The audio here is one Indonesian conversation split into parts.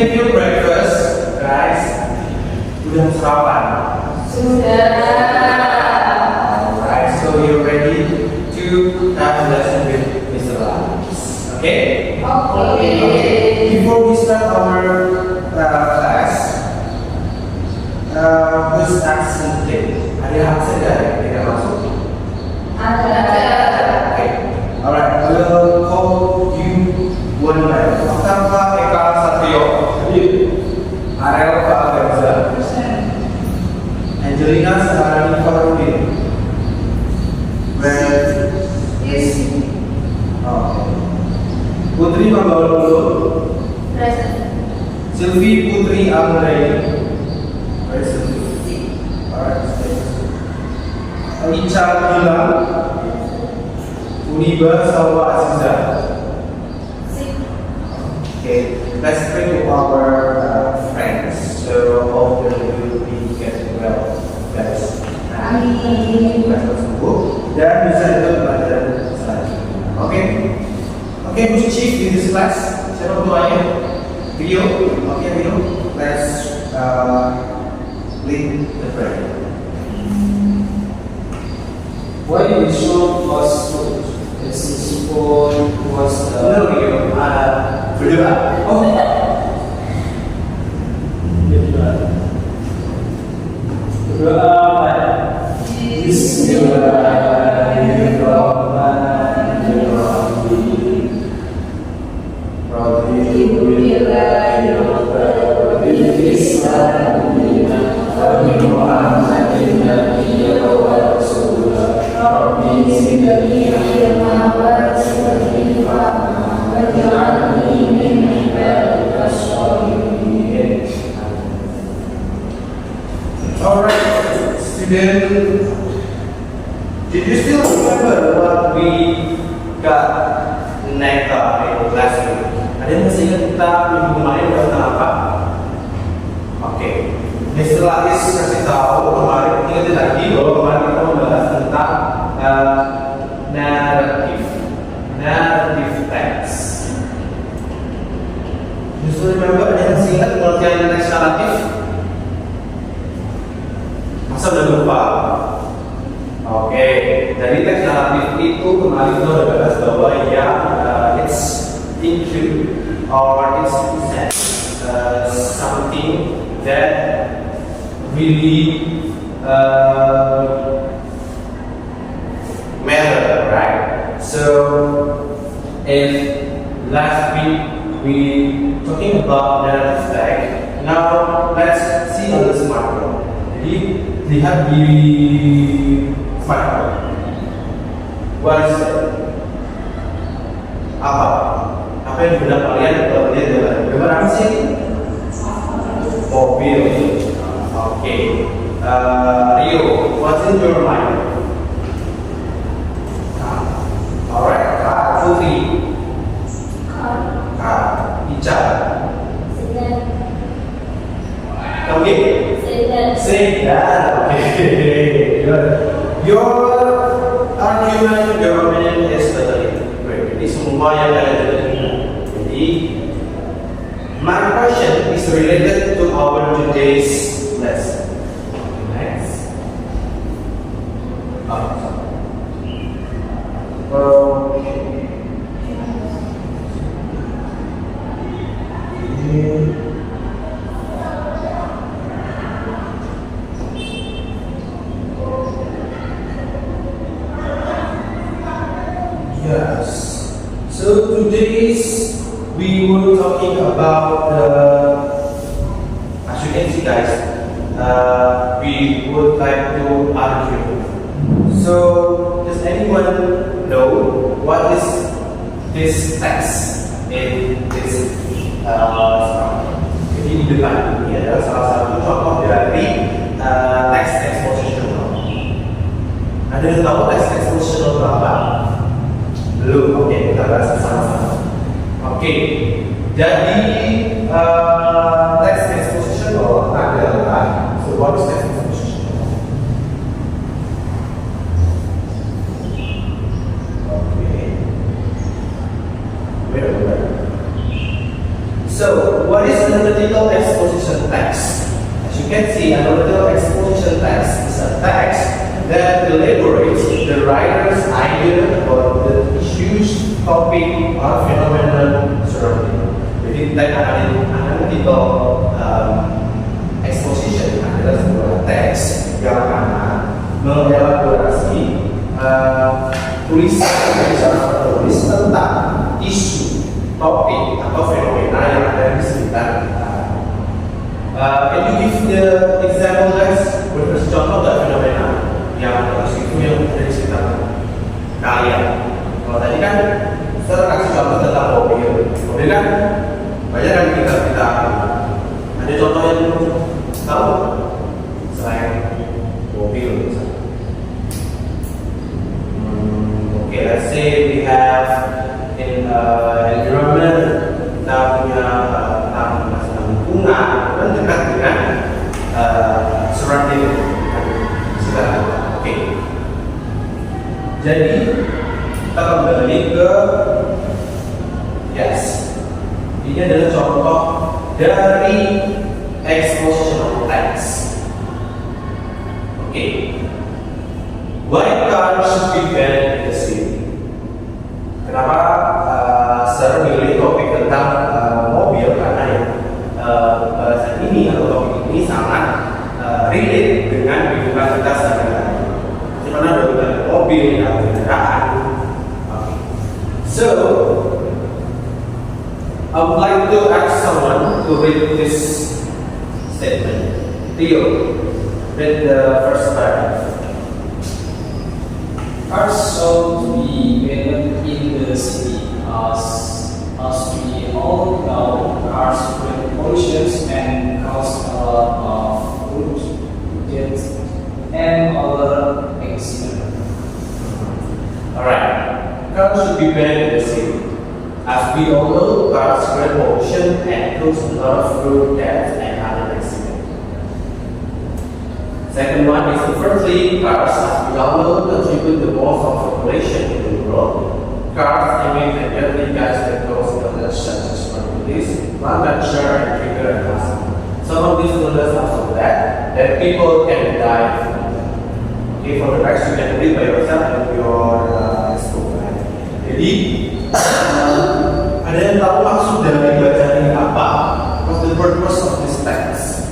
have your breakfast, guys? Sudah sarapan? Sudah. Alright, so you're ready to have a lesson with Mr. Lance. Okay? Okay. Before we start our class, who's absent? Ada yang absen nggak? Tidak masuk? Ada. Okay. Alright, I will call you one by one. Pertama, Eka Satrio. Ariel Faagarza. Angelina Saharani Farudin. Where is he? Okay. Putri Mambaulu. Present. Sylvie Putri Amrei. Where is Sylvie? Alright, stay. Ica Gilang. Uniba Salwa Aziza. Okay, let's pray to our friends. So all of them will be getting well, guys. Amin. Mereka sembuh dan bisa ikut pelajaran selanjutnya. Oke, oke, who's chief in this class? Siapa ketuanya? Rio. Oke, Rio. Let's lead the prayer. Why we show us food? This is for was No, Rio. Berdoa. Oh. berdoa Bismillahirrahmanirrahim. Raditu billahi rabban bil Islam wa bi Muhammadin nabiyyan wa rasulah. Rabbi zidni ilma warzuqni fahma waj'alni min ibadika sholihin. Alright, student. Did you still remember what we got next in class week? Ada yang masih ingat kita minggu kemarin bahas tentang apa? Oke. Mr. Lais kasih tahu kemarin, ingat lagi bahwa kemarin kita membahas tentang narrative text. You still remember? Ada yang masih ingat pengertian teks naratif? Masa udah lupa? Oke, dari teks naratif itu kemarin kita udah bahas bahwa ya it's into or it's something that really matter, right? So if last week we talking about narrative text, now let's see on the smartphone. Jadi lihat di smartphone. What is it? Apa yang di benak kalian kalau lihat gambar apa sih? Mobil. Oke. Rio, what's in your mind? Alright, Kak Putri. Kak Ica. Oke. Sedan. Okay. Good. Your argument, your opinion is totally great. Jadi semua yang kalian dengar. Jadi, my question is related to our today's lesson. Next. Yes. So today's we were talking about as you can see, guys, we would like to argue. So does anyone know what is this text in this? Jadi di depan ini adalah salah satu contoh dari teks expositional. Ada yang tahu teks expositional itu apa? Belum. Oke, kita bahas sama-sama. Oke, jadi teks expositional adalah sebuah teks expositional. Oke. Wait a minute. So, what is the analytical exposition text. As you can see, analytical exposition text is a text that elaborates the writer's idea about the issues, topic, or phenomenon surrounding. Jadi teks analytical exposition adalah sebuah teks yang akan mengelaborasi tulisan dari seorang penulis tentang isu, topik, atau fenomena yang ada di sekitar kita. Can you give the example guys? Beri contoh nggak fenomena yang harus itu yang ada di sekitar kalian? Kalau tadi kan saya kasih contoh tentang mobil kan banyak kan kita ada contoh yang tahu selain mobil misalnya. Okay, let's say we have in environment kita punya lingkungan dan dekat dengan surrounding sekitar. Oke. Jadi kita kembali ke yes. Ini adalah contoh dari expositional text. Oke. Why cars should be banned in the city? Kenapa saya memilih topik tentang mobil? Karena bahasan ini atau topik ini sangat relate dengan kehidupan kita sehari-hari. Di mana ada mobil dan kendaraan. So, I would like to ask someone to read this statement. Theo, read the first paragraph. Cars should be banned in the city as we all know cars create pollution and cause a lot of road deaths and other accidents. Alright, cars should be banned in the city. As we all know, cars create pollution and cause a lot of road deaths and other accidents. Second one is, firstly, cars, as we all know, contribute the most of population in the world. Cars emit deadly gas that cause illness such as bronchitis, lung cancer, and trigger and asthma. Some of these illnesses are so bad that people can die from them. Okay, for the rest you can read by yourself in your textbook. Jadi ada yang tahu maksud dari bacaan ini apa? What's the purpose of this text?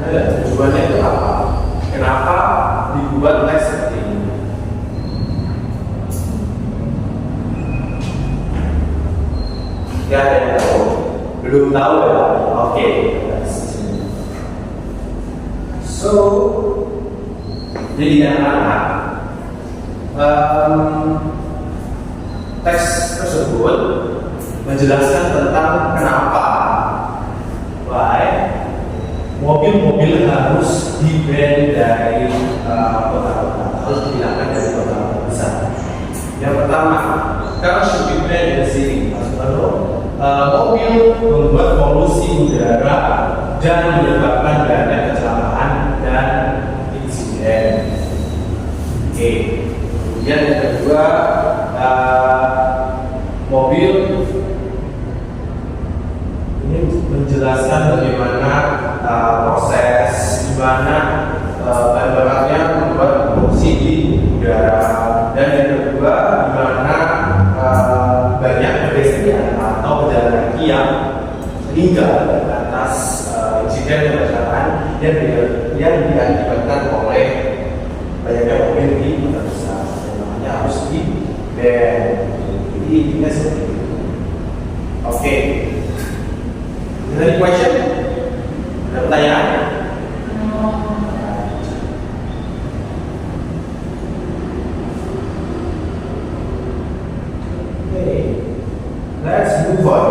Ada tujuannya itu apa? Kenapa dibuat teks seperti ini? Ya ada yang tahu? Belum tahu ya? Oke. So, jadi anak-anak, teks tersebut menjelaskan tentang kenapa mobil-mobil harus di-ban dari kota-kota, harus dihilangkan dari kota besar. Yang pertama, cars should be banned in the city. Mobil membuat polusi udara dan menyebabkan banyak kecelakaan dan insiden. Oke. Kemudian yang kedua, mobil ini menjelaskan bagaimana proses gimana bahan bakarnya membuat polusi di udara, dan yang kedua gimana banyak pedestrian atau pejalan kaki yang meninggal atas insiden kecelakaan yang diakibatkan oleh banyaknya mobil di kota besar. Namanya harus di-ban. Jadi intinya seperti itu. Oke. Ada question? Ada pertanyaan? Let's move on.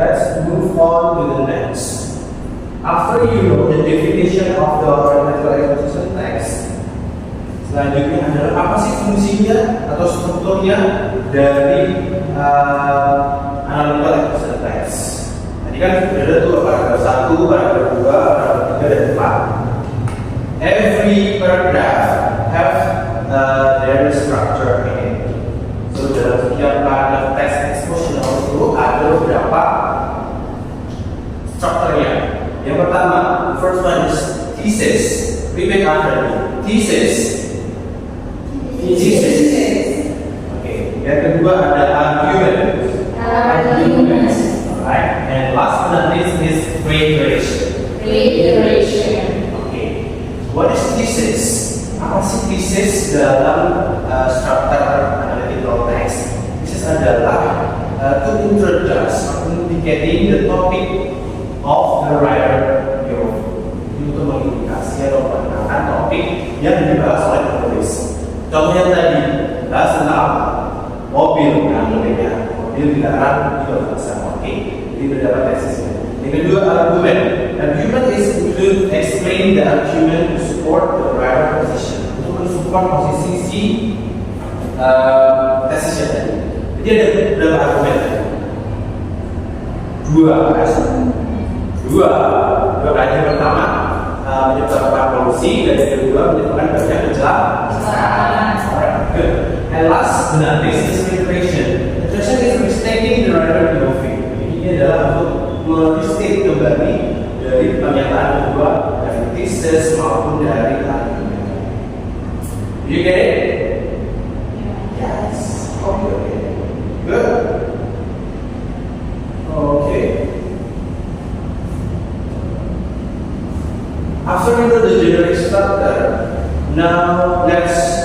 Let's move on to the next. After you know the definition of the grammatical exposition text, Selanjutnya adalah apa sih fungsinya atau strukturnya dari analytical exercise. Tadi kan sudah ada tuh paragraf 1, paragraf 2, paragraf 3 dan 4. Every paragraph have their structure in it. So dalam setiap paragraf teks expositional itu ada beberapa strukturnya. Yang pertama, the first one is thesis. Repeat after me. Thesis. Oke. Yang kedua ada argument. Alright. And last but not least is reiteration. Oke. What is thesis? Apa sih thesis dalam struktur analytical text? Thesis adalah to introduce or indicating the topic of the writer. Untuk mengindikasi atau mengenalkan topik yang dibahas oleh penulis. Contohnya tadi bahas tentang apa? Mobil, mobil dilarang juga bisa. Oke, jadi berdapat tesisnya. Yang kedua argument. Argument is to explain the argument to support the writer position. Untuk mensupport posisi si tesisnya tadi. Jadi ada berapa argumen tadi? Dua kajian yang pertama menyebabkan polusi dan yang kedua menyebabkan banyak kecelakaan. And last but not least is reiteration. Reiteration is restating the writer philosophy. Ini adalah untuk merestate kembali dari pernyataan kedua dari thesis maupun dari argument. You get it? Yes. Okay. Good. Okay. After the generic structure, now let's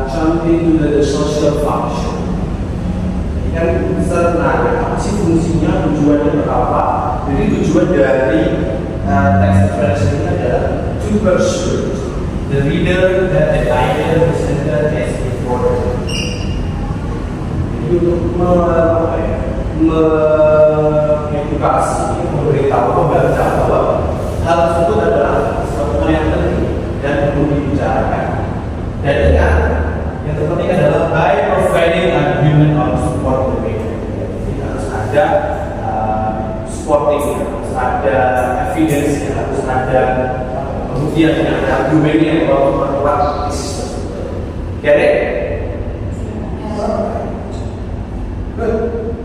jump into the social function. Yang bisa nanya apa sih fungsinya, tujuannya berapa? Jadi tujuan dari text expression ini adalah to persuade the reader that the idea presented is important. Jadi untuk mengedukasi, memberitahu pembaca bahwa hal tersebut adalah sesuatu yang penting dan perlu dibicarakan. Dan ingat, yang terpenting adalah by providing argument on support the matter. Jadi harus ada supporting, harus ada evidence, harus ada pembuktian, ada argumennya yang memperkuat tesis tersebut. Get it? Good.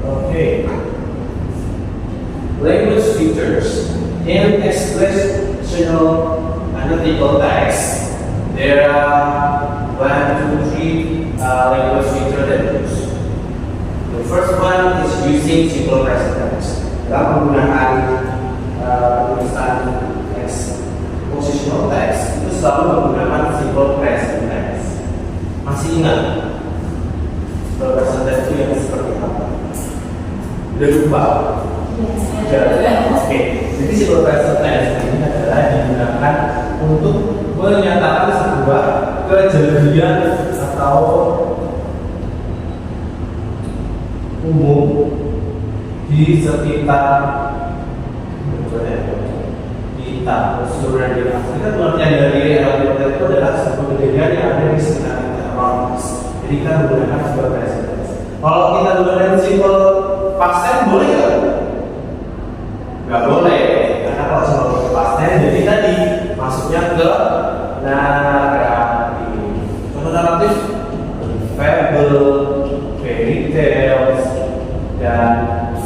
Okay. Language features. In expressional analytical text, there are 1, 2, 3 language features that use. The first one is using simple present tense. Dalam menggunakan tulisan expositional text itu selalu menggunakan simple present tense. Masih ingat simple present tense itu yang seperti apa? Udah lupa? Oke. Jadi simple present tense ini adalah digunakan untuk menyatakan sebuah kejadian atau umum di sekitar kita, seluruh dunia. Kita pengertian dari analytical itu adalah sebuah kejadian yang ada di sekitar kita, around us. Jadi kita menggunakan simple present tense. Kalau kita menggunakan simple past tense boleh nggak? Nggak boleh, karena kalau simple past tense jadi tadi masuknya ke naratif. Contoh naratif, fable, fairy tales, dan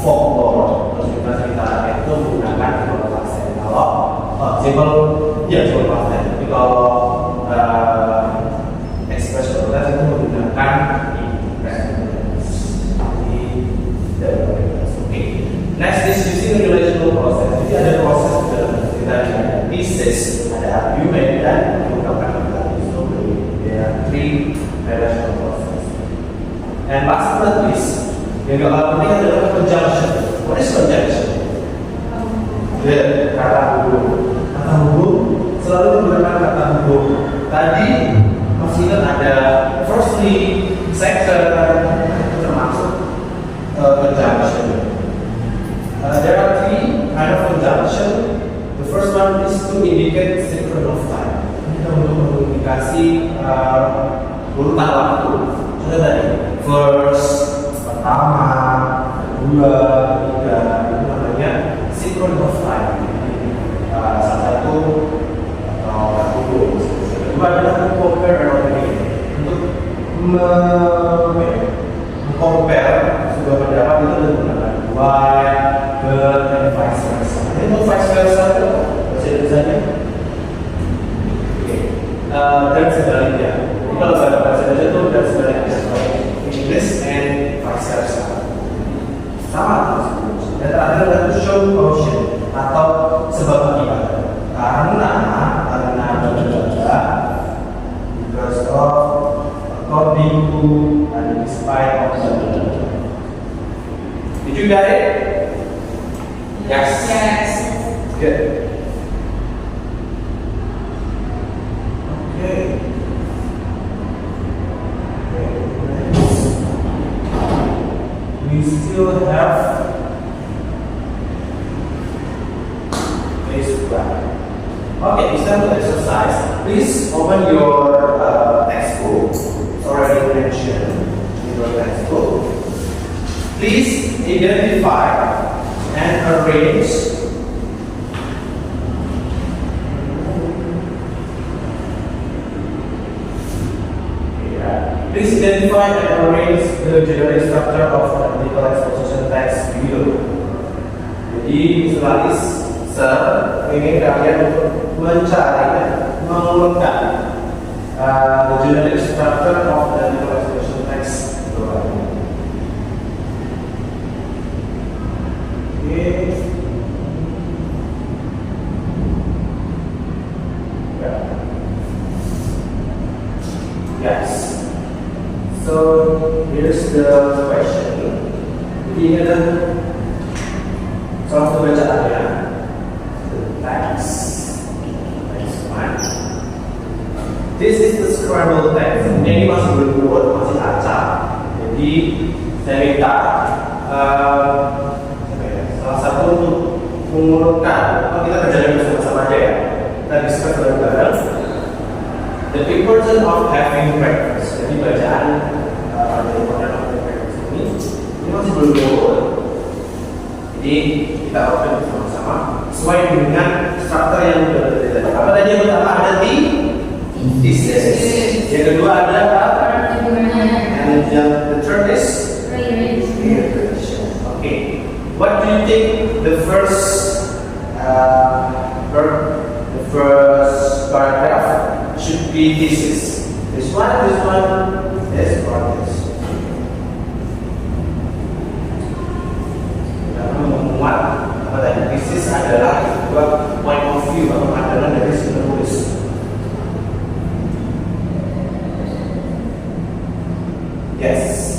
folklore. Terus kita cerita itu menggunakan simple past tense. Kalau simple past tense. Tapi kalau expression tense itu menggunakan present tense. Oke. Next is using relational process. Jadi ada proses dalam cerita ini. Ada thesis, ada argument, dan mengungkapkan kata. So there are 3 relational process. And last but not least, yang gak kalah penting adalah conjunction. What is conjunction? Kata hubung. Kata hubung selalu menggunakan kata hubung. Tadi masih ingat ada firstly, second, termasuk conjunction. There are 3 kind of conjunction. The first one is to indicate sequence of time. Ini untuk mengindikasi urutan waktu. Contoh tadi, first, pertama, kedua, ketiga, itu namanya sequence of time. Salah satu atau satu. Kedua adalah compare and opinion. Untuk compare sebuah pendapat itu dengan menggunakan why, but, dan vice versa. Ini untuk vice versa itu bahasa Indonesia. Dan sebaliknya. Jadi kalau bahasa Indonesia itu dan sebaliknya. English and vice versa. Sama. Dan terakhir adalah to show caution atau sebab akibat. Karena because of, according to, and despite of the. Did you get it? Yes. Yes. Good. Okay. We still have this one. Okay, it's time to exercise. Please open your textbook. It's already mentioned in your textbook. Please identify and arrange Please identify and arrange the generic structure of the article exposition text below. Jadi selalis ingin kalian untuk mencari mengurutkan the generic structure of the article exposition text below. Yes. So here's the question. Jadi ini adalah salah satu bacaannya. The text. Next one. This is the scrambled text. Ini masih berurut, masih acak. Jadi saya minta salah satu untuk mengurutkan. Kalau kita kerjakan bersama-sama aja ya. Kita discuss bareng-bareng. The importance of having breakfast. Jadi bacaan the importance of having breakfast ini masih belum berurut. Jadi kita open bersama-sama sesuai dengan struktur yang sudah terjadi. Apa tadi yang pertama ada thesis. Yang kedua ada and the third is reiteration. Okay. What do you think the first paragraph should be thesis? This one, or this? Kita memuat apa tadi? Thesis adalah sebuah point of view atau pandangan dari si penulis. Yes.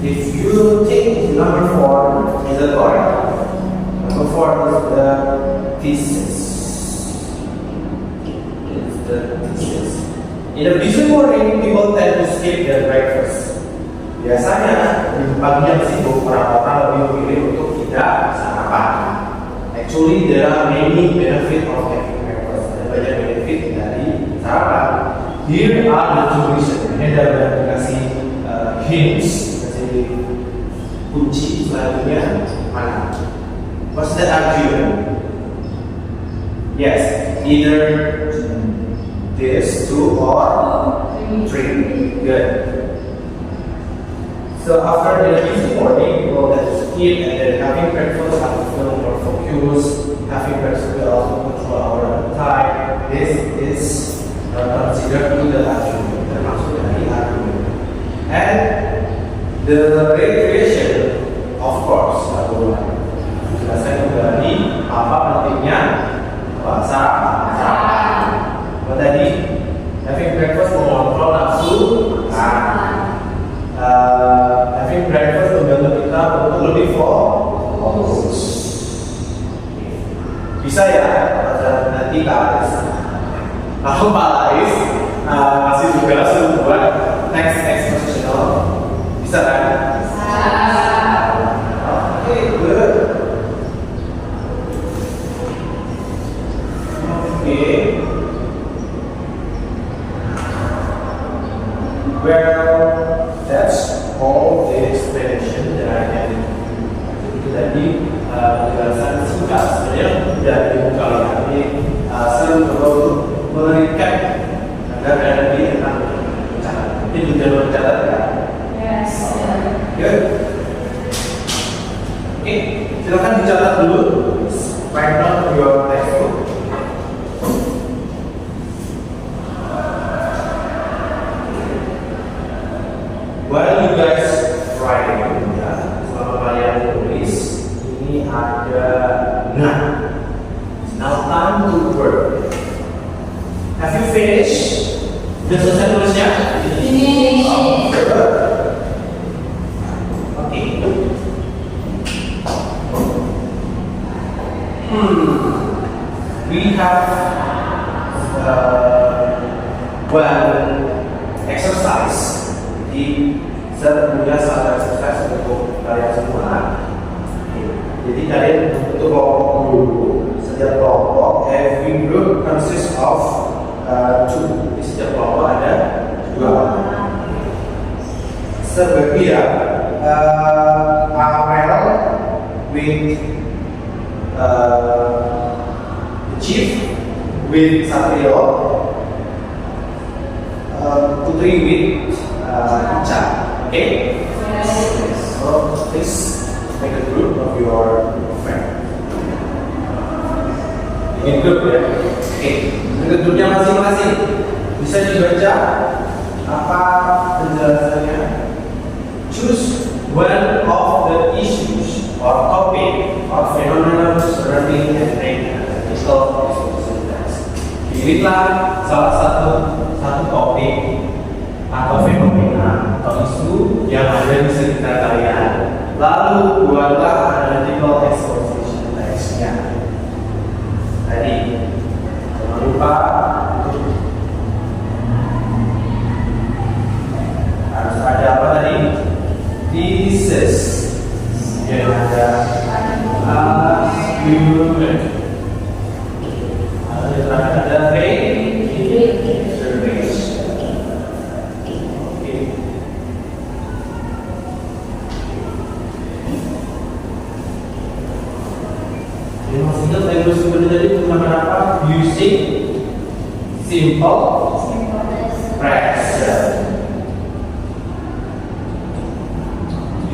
If you think number 4 is the correct, number 4 is the thesis. It's the thesis. In a busy morning, people tend to skip their breakfast. Biasanya di pagi yang sibuk orang-orang lebih memilih untuk tidak sarapan. Actually, there are many benefits of having breakfast. Ada banyak benefit dari sarapan. Here are the two reasons. Ini ada dikasih hints, kasih kunci selanjutnya mana? What's the argument? Yes, either this, 2 or 3. Good. So after the busy morning, people that eat and then having breakfast, have to feel more focused. Having breakfast will also control our appetite. This is considered to the argument, termasuk dari argument. And the recreation, of course, jelaskan kembali apa pentingnya sarapan. Apa tadi? Having breakfast mengontrol nafsu. Having breakfast membantu kita untuk lebih fokus. Bisa ya? Nanti Kak Aris. Kalau Pak Aris masih juga buat next expositional. Bisa kan? Bisa. Oke, good. Well, that's all the explanation that I can do. Itu tadi penjelasan singkat sebenarnya dari buku kali ini. Saya mencoba untuk meringkas agar ada lebih tentang rencana. Mungkin sudah bercatat kan? Yes. Good. Oke, silakan dicatat dulu. Write down your textbook. While you guys writing, ya, selama kalian tulis, ini ada nah. Now time to work. Have you finished? Sudah selesai tulisnya? Finish. Oke. We have one exercise. Jadi saya punya satu exercise untuk kalian semua. Jadi kalian untuk kelompok dulu. Setiap kelompok, every group consists of two. Di setiap kelompok ada dua orang. Sebagian Amel with the chief with Satrio, Putri with Ica. Okay? So please make a group of your friends. Ini grup ya. Oke, ini grupnya masing-masing. Bisa dibaca apa penjelasannya. Choose one of the issues or topic or phenomenon surrounding and physical exercise. Pilihlah salah satu topik atau fenomena atau isu yang ada di sekitar kalian. Lalu buatlah analytical exposition text-nya. Tadi jangan lupa untuk harus ada apa tadi? Thesis yang ada argument. Lalu yang terakhir ada reservation. Oke. Jadi maksudnya saya terus sebenarnya tadi menggunakan apa? Using simple present.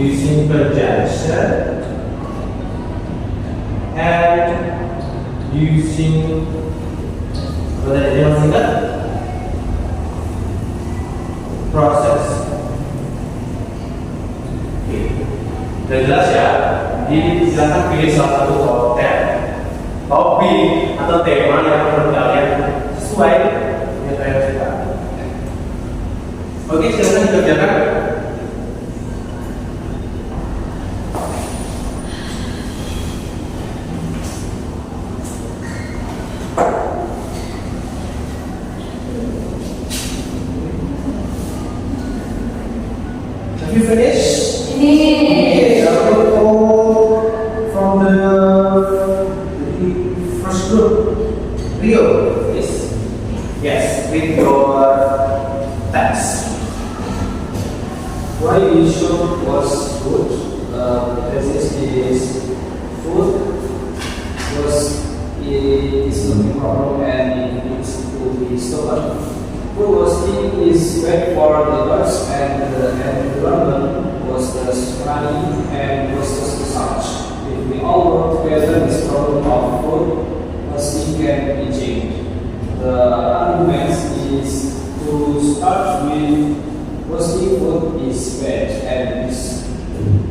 Using conjunction and using apa tadi yang singkat? Process. Oke. Sudah jelas ya? Jadi silakan pilih salah satu topik atau tema yang menurut kalian sesuai dengan kalian suka. Oke, silakan dikerjakan. Have you finished? Okay, I will go from the first group. Rio, yes? Yes, with your text. Why issue was food? Thesis is food is not a problem and it needs to be stopped. Food was is bad for the birds and the environment was the sunny and was the such. If we all work together, this problem of food must can be changed. The argument is to start with mostly food is bad and is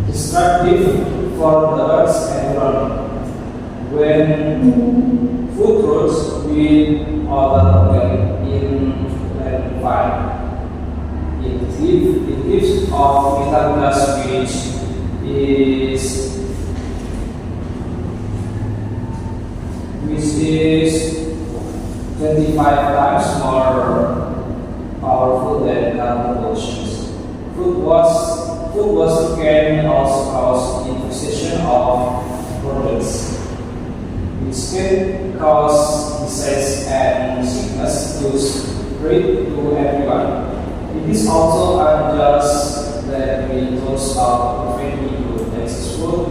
destructive for the earth's environment. When food grows with other than in landfill, it gives off methane gas which is 25 times more powerful than carbon oceans. Food was can also cause infestation of rodents, which can cause disease and sickness to spread to everyone. It is also unjust that we toss out perfectly good Texas food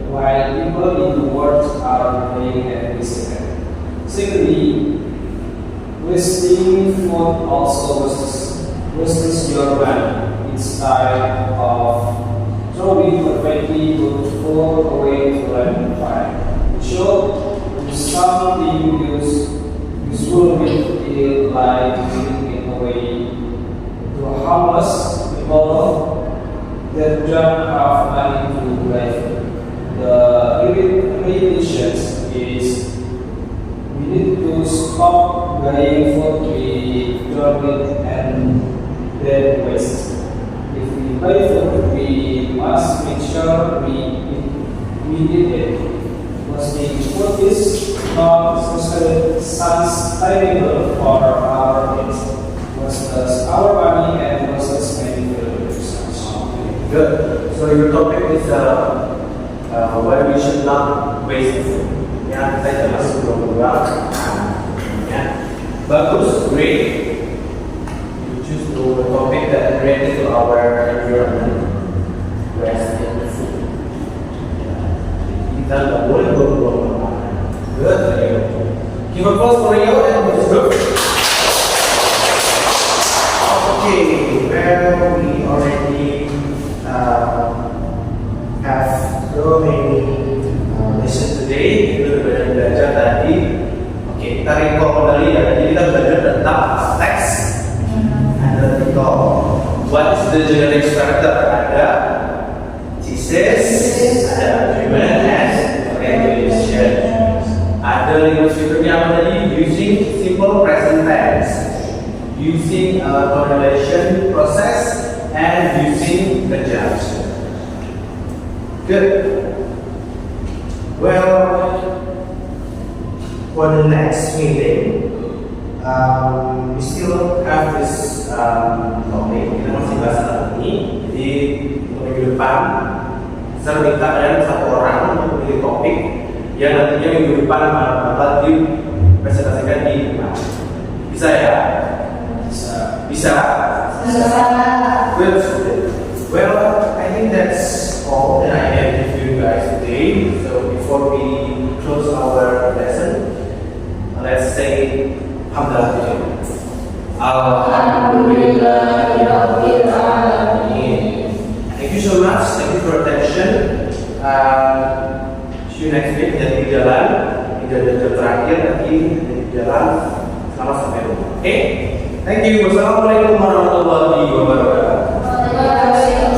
while people in the world are paying at this event. Secondly, wasting food also wastes your money. Instead of throwing perfectly good food away to landfill, we should do something useful with it, like giving it away to homeless people that don't have money to buy food. The limitations is we need to stop buying food we don't need and then waste. If we buy food, we must make sure we need it. Wasting food is not sustainable for our needs. Wastes our money and wastes many resources. Good. So your topic is why we should not waste food. Ya, saya jelas sebelum pulang. Ya, bagus, great. You choose the topic that related to our environment. Wasting food. Ya, kita nggak boleh buang-buang makanan. Good, very good. Give applause for Rio and this group. Okay, well we already have so many lesson today. Kita sudah belajar tadi. Oke, kita recall kembali ya. Jadi kita belajar tentang teks. Ada recall. What is the generic structure? Ada thesis, ada argument, and evaluation. Ada lingkungan strukturnya apa tadi? Using simple present tense, using correlation process, and using conjunction. Good. Well, for the next meeting, we still have this topic. Kita masih bahas tentang ini. Jadi untuk minggu depan, saya minta kalian satu orang untuk memilih topik yang nantinya minggu depan bakal dipresentasikan di depan. Bisa ya? Bisa. Bisa. Bisa. Good. Well, I think that's all that I have to you guys today. So before we close our lesson, let's say Alhamdulillah. Alhamdulillahirabbil alamin. Thank you so much. Thank you for attention. See you next week. Dan di jalan, di terakhir nanti di jalan selamat sampai rumah. Okay? Thank you. Wassalamualaikum warahmatullahi wabarakatuh. Terima kasih.